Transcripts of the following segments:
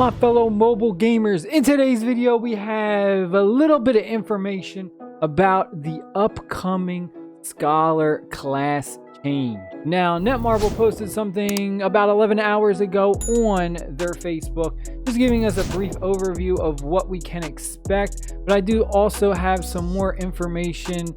my fellow mobile gamers? In today's video, we have a little bit of information about the upcoming Scholar class change. Now, Netmarble posted something about 11 hours ago on their Facebook, just giving us a brief overview of what we can expect. But I do also have some more information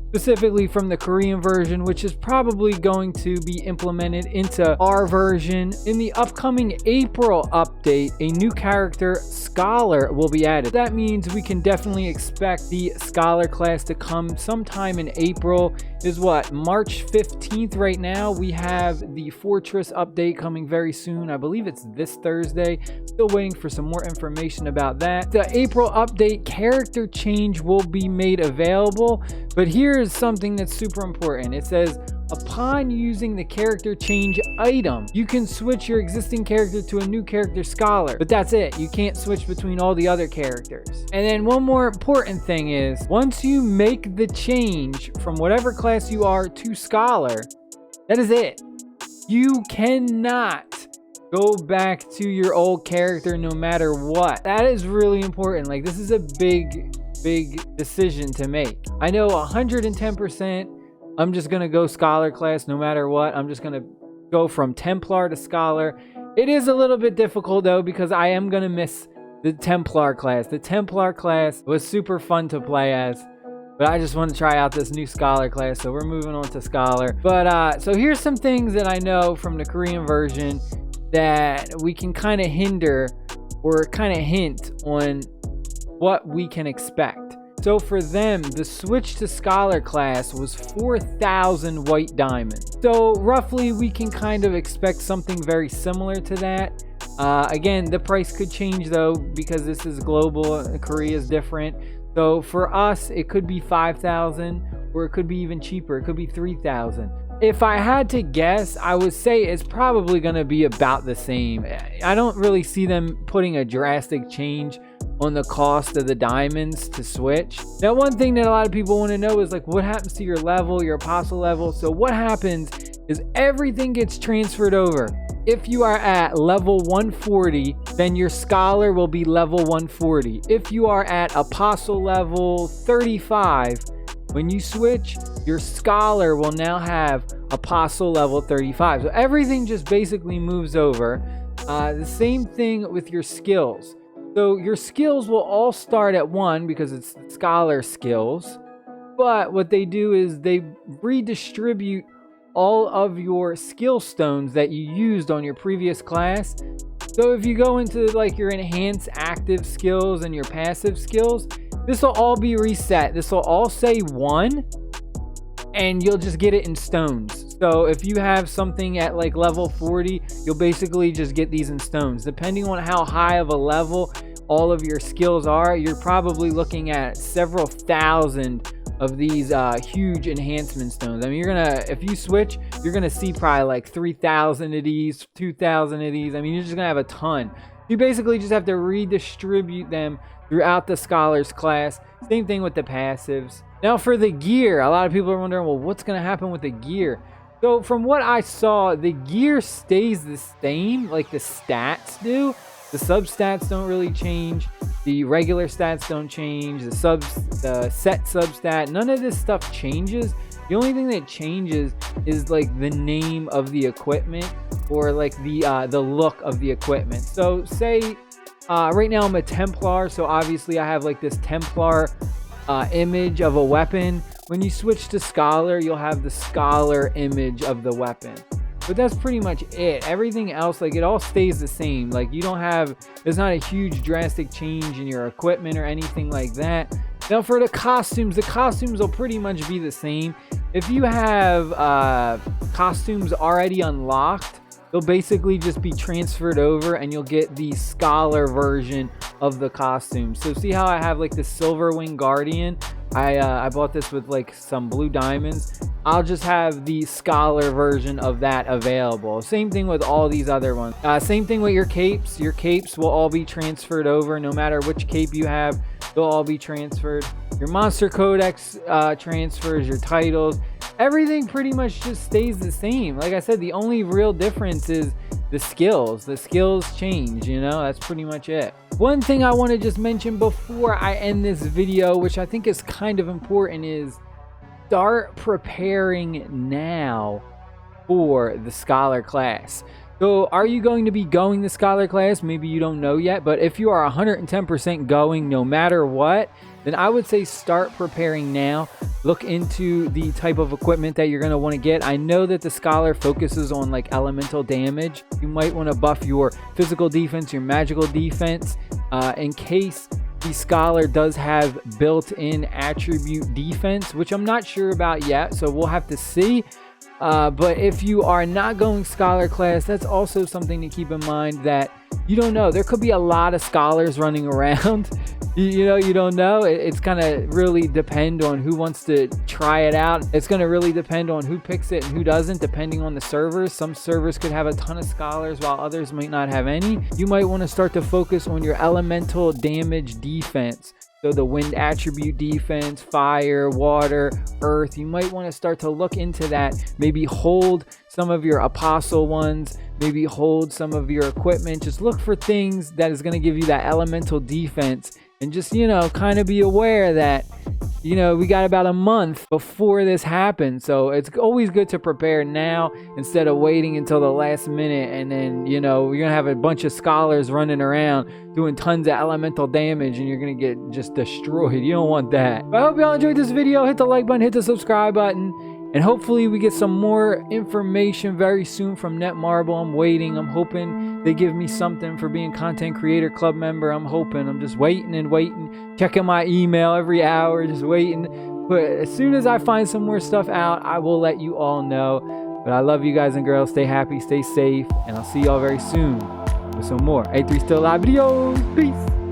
specifically from the Korean version, which is probably going to be implemented into our version. In the upcoming April update, a new character, Scholar, will be added. That means we can definitely expect the Scholar class to come sometime in April. Is what, March 15th right now. We have the Fortress update coming very soon. I believe it's this Thursday. Still waiting for some more information about that. The April update character change will be made available, but here's something that's super important. It says, upon using the character change item, you can switch your existing character to a new character, Scholar. But that's it. You can't switch between all the other characters. And then one more important thing is, once you make the change from whatever class you are to Scholar, that is it. You cannot go back to your old character no matter what. That is really important. Like, this is a big decision to make. I know 110% I'm just gonna go Scholar class no matter what. I'm just gonna go from Templar to Scholar. It is a little bit difficult though, because I am gonna miss the Templar class. The Templar class was super fun to play as, but I just want to try out this new Scholar class, so we're moving on to Scholar. But so here's some things that I know from the Korean version that we can kind of hinder or kind of hint on what we can expect. So for them, the switch to Scholar class was 4,000 white diamonds. So roughly we can kind of expect something very similar to that. Again, the price could change though, because this is global, Korea is different. So for us, it could be 5,000, or it could be even cheaper. It could be 3,000. If I had to guess, I would say it's probably going to be about the same. I don't really see them putting a drastic change on the cost of the diamonds to switch. Now, one thing that a lot of people want to know is, like, what happens to your level, your apostle level? So what happens is everything gets transferred over. If you are at level 140, then your Scholar will be level 140. If you are at apostle level 35, when you switch, your Scholar will now have apostle level 35. So everything just basically moves over. The same thing with your skills. So your skills will all start at 1 because it's Scholar skills. But what they do is they redistribute all of your skill stones that you used on your previous class. So if you go into like your enhanced active skills and your passive skills, this will all be reset. This will all say 1, and you'll just get it in stones. So if you have something at like level 40, you'll basically just get these in stones. Depending on how high of a level all of your skills are, you're probably looking at several thousand of these huge enhancement stones. I mean, if you switch, you're gonna see probably like 3,000 of these, 2,000 of these. I mean, you're just gonna have a ton. You basically just have to redistribute them throughout the Scholars class. Same thing with the passives. Now for the gear, a lot of people are wondering, well, what's gonna happen with the gear? So from what I saw, the gear stays the same, like the stats do. The sub stats don't really change. The regular stats don't change. The set sub stat, none of this stuff changes. The only thing that changes is like the name of the equipment, or like the look of the equipment. So say right now I'm a Templar, so obviously I have like this Templar image of a weapon. When you switch to Scholar, you'll have the Scholar image of the weapon. But that's pretty much it. Everything else, like, it all stays the same. Like, there's not a huge drastic change in your equipment or anything like that. Now for the costumes will pretty much be the same. If you have costumes already unlocked, they'll basically just be transferred over, and you'll get the Scholar version of the costume. So see how I have like the Silver Wing Guardian? I bought this with like some blue diamonds. I'll just have the Scholar version of that available. Same thing with all these other ones. Same thing with your capes. Your capes will all be transferred over. No matter which cape you have, they'll all be transferred. Your monster codex transfers, your titles, everything pretty much just stays the same. Like I said, the only real difference is the skills change, you know. That's pretty much it. One thing I want to just mention before I end this video, which I think is kind of important, is start preparing now for the scholar class. So are you going to be going the scholar class? Maybe you don't know yet, but if you are 110% going no matter what, then I would say start preparing now. Look into the type of equipment that you're going to want to get. I know that the scholar focuses on like elemental damage. You might want to buff your physical defense, your magical defense, in case the scholar does have built-in attribute defense, which I'm not sure about yet, so we'll have to see. But if you are not going scholar class, that's also something to keep in mind, that you don't know. There could be a lot of scholars running around. You know, you don't know. It's gonna really depend on who wants to try it out. It's gonna really depend on who picks it and who doesn't, depending on the servers. Some servers could have a ton of scholars while others might not have any. You might want to start to focus on your elemental damage defense. So the wind attribute defense, fire, water, earth, you might want to start to look into that. Maybe hold some of your apostle ones, maybe hold some of your equipment. Just look for things that is going to give you that elemental defense, and just, you know, kind of be aware that, you know, we got about a month before this happens. So it's always good to prepare now instead of waiting until the last minute, and then, you know, you're gonna have a bunch of scholars running around doing tons of elemental damage and you're gonna get just destroyed. You don't want that. But I hope y'all enjoyed this video. Hit the like button, hit the subscribe button, and hopefully we get some more information very soon from Netmarble. I'm waiting. I'm hoping they give me something for being content creator club member. I'm hoping. I'm just waiting and waiting, checking my email every hour, just waiting. But as soon as I find some more stuff out, I will let you all know. But I love you guys and girls. Stay happy, stay safe, and I'll see y'all very soon with some more A3 Still Live videos. Peace.